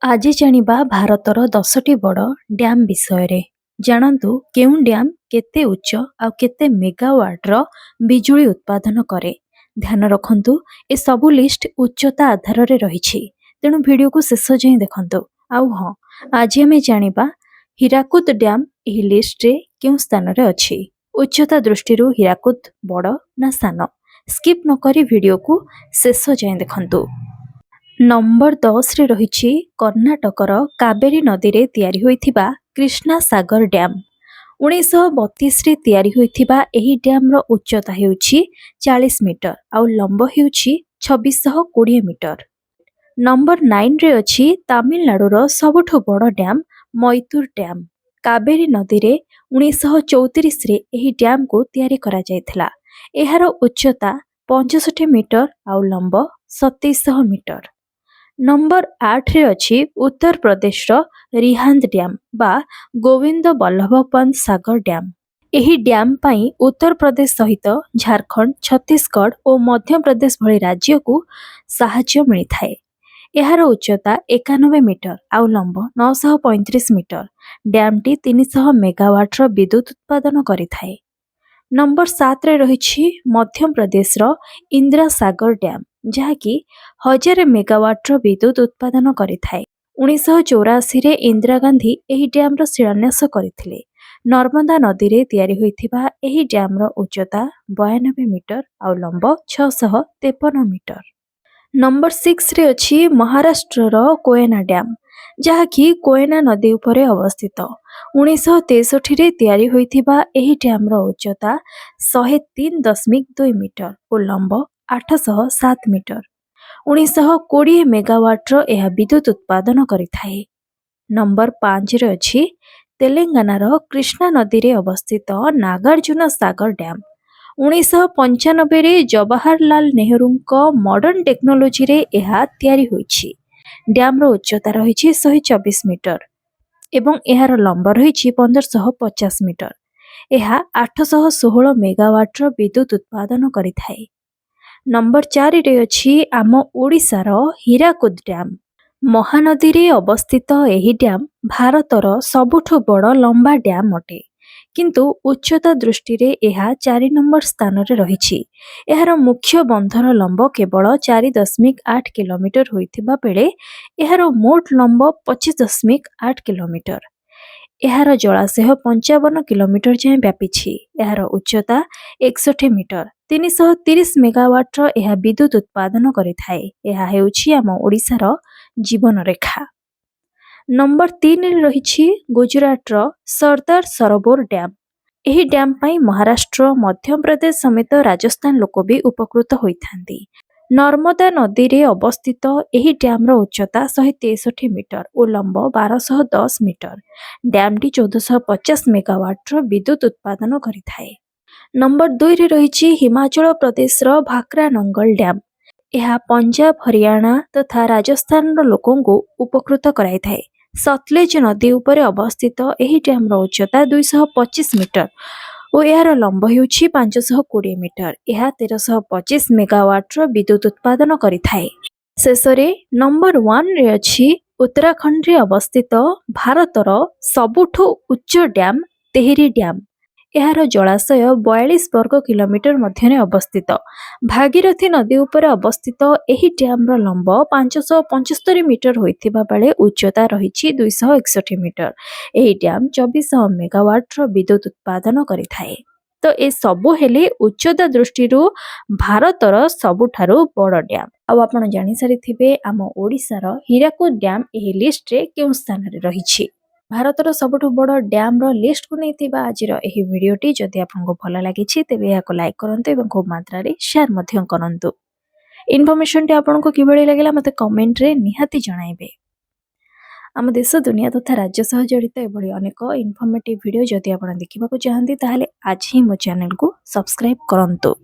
आज जानिबा भारतर 10टी बड़ डैम विषय जानतु केउं डैम केते उच्च आ केते मेगावाट बिजुली उत्पादन करे। ध्यान रखंतु ए सबु लिस्ट उच्चता आधार रे रहिछि, तेणु वीडियो को शेष जाए देखंतु। आउ हाँ, आज आमे जानिबा हीराकुद डैम एही लिस्ट रे केउं स्थान रे अछि। उच्चता दृष्टि हीराकुद बड़ ना सान, स्किप न करी वीडियो को शेष जाए देखंतु। नंबर 10 रे रहिछि कर्णाटकर कावेरी नदी रे तयारी होइथिबा कृष्णा सागर डैम। 1932 रे तयारी होइथिबा एही डैम रो उच्चता हेउछि 40 मीटर आउ लंब हेउछि 2620 मीटर। नंबर 9 रे अछि तमिलनाडु रो सबठु बड़ डैम मैतुर डैम। कावेरी नदी रे 1934 रे एही डैम को तयारी करा जायथिला। एहार उच्चता 65 मीटर आउ लंब 2700 मीटर। नंबर 8 रे अछि उत्तर प्रदेश रो रिहांद डैम बा गोविंद बल्लभ पंत सागर डैम। एही डैम पई उत्तर प्रदेश सहित झारखंड, छत्तीसगढ़ और मध्य प्रदेश भली राज्य को साहाय्य मिली थाए। एहार उच्चता 91 मीटर आउ लंब 935 मीटर। डैम टी 300 मेगावाट रो विद्युत उत्पादन करि थाए। नंबर 7 रे रहिछि मध्य प्रदेश रो इंदिरा सागर डैम, जहाँकि 1000 मेगावाट रो विद्युत उत्पादन करिथाए। 1984 रे इंदिरा गांधी एही डैम रो शिलान्यास करिथिले। नर्मदा नदी रे तयारी होइथिबा एही डैम रो उच्चता 92 मीटर आउ लंब 653 मीटर। नंबर 6 रे अछि महाराष्ट्र रो कोयना डैम, जहाँकि कोयना नदी उपरे अवस्थित। 1963 रे तयारी होइथिबा एही डैम रो उच्चता 103.2 मीटर और लंब 807 मीटर। 1920 मेगावाट रो एहा विद्युत उत्पादन करिथाए। नंबर 5 रे अछि तेलंगाना रो कृष्णा नदी रे अवस्थित नागार्जुन सागर डैम। 1995 रे जवाहरलाल नेहरूंको मॉडर्न टेक्नोलोजी रे एहा तयारी होइछि। डैम रो उच्चता रहिछि 124 मीटर एवं एहार लंब रहिछि 1550 मीटर। एहा 816 मेगावाट रो विद्युत उत्पादन करिथाए। नंबर 4 रे अछि आम ओडिसा रो हीराकुद डैम। महानदी रे अवस्थित एही डैम भारतर सबुठु बड़ लंबा डैम अटे, किंतु उच्चता दृष्टि रे एहा 4 नंबर स्थान रे रहिछि। एहार मुख्य बंधर लंब केवल 4.8 किलोमीटर होइथिबा बेले एहार मोट लंब 25.8 किलोमीटर। एहार जलाशय 55 किलोमीटर जाए व्यापीछि। एहार उच्चता 61 मीटर। 330 मेगावाट रो एहा विद्युत उत्पादन करिथाए। एहा हेउछि आम ओडिसा रो जीवन रेखा। नंबर 3 रे रहिछि गुजरात रो सरदार सरोवर डैम। एही डैम पई महाराष्ट्र, मध्य प्रदेश समेत राजस्थान लोक भी उपकृत होइथांती। नर्मदा नदी रे अवस्थित एही डैम रो उच्चता 163 मीटर और लंब 1210 मीटर। डैम टी 1450 मेगावाट रो विद्युत उत्पादन करिथाए। नंबर 2 रे रहिछि हिमाचल प्रदेश रो भाखरा नंगल डैम। एहा पंजाब, हरियाणा तथा राजस्थान रो लोकों को उपकृत कराइथाए। सतलेज नदी उपरे अवस्थित एही डैम रो उच्चता 225 मीटर और एहार लंब हेउछि 520 मीटर। एहा 1325 मेगावाट रो विद्युत उत्पादन करिथाए। शेषरे नंबर 1 रे अछि उत्तराखंड रे अवस्थित भारतर सबुठु उच्च डैम तेहरी डैम। एहार जलाशय 42 वर्ग किलोमीटर मध्य अवस्थित। भागीरथी नदी उपर अवस्थित एही डैम रो लंब 575 मीटर होइथिबा बेले उच्चता रहिछि 261 मीटर। एही डैम 2400 मेगावाट रो विद्युत उत्पादन करिथाए। तो ए सबु हेले उच्चता दृष्टि भारतर सबुठारु बड़ डैम। आउ आपण जानि सारिथिबे आम ओडिसा रो हीराकुद डैम एही लिस्ट रे केउ स्थान रे रहिछि। भारतर सबुठु बड़ डैम रो लिस्ट को नैथिबा आजिर एही वीडियोटी जदि आपनको भल लागिछि तेबे याको लाइक करंतु एवं खूब मात्रा रे शेयर मध्य करंतु। इन्फॉर्मेशन टी आपनको किबळी लागिला मते कमेंट रे निहाती जणाइबे। आम देश दुनिया तथा राज्य सह जड़ित एभली अनेक इनफॉर्मेटिव वीडियो जदि आपण देखिबाकू चाहंती ताहाले आज ही मो चैनल को सब्सक्राइब करंतु।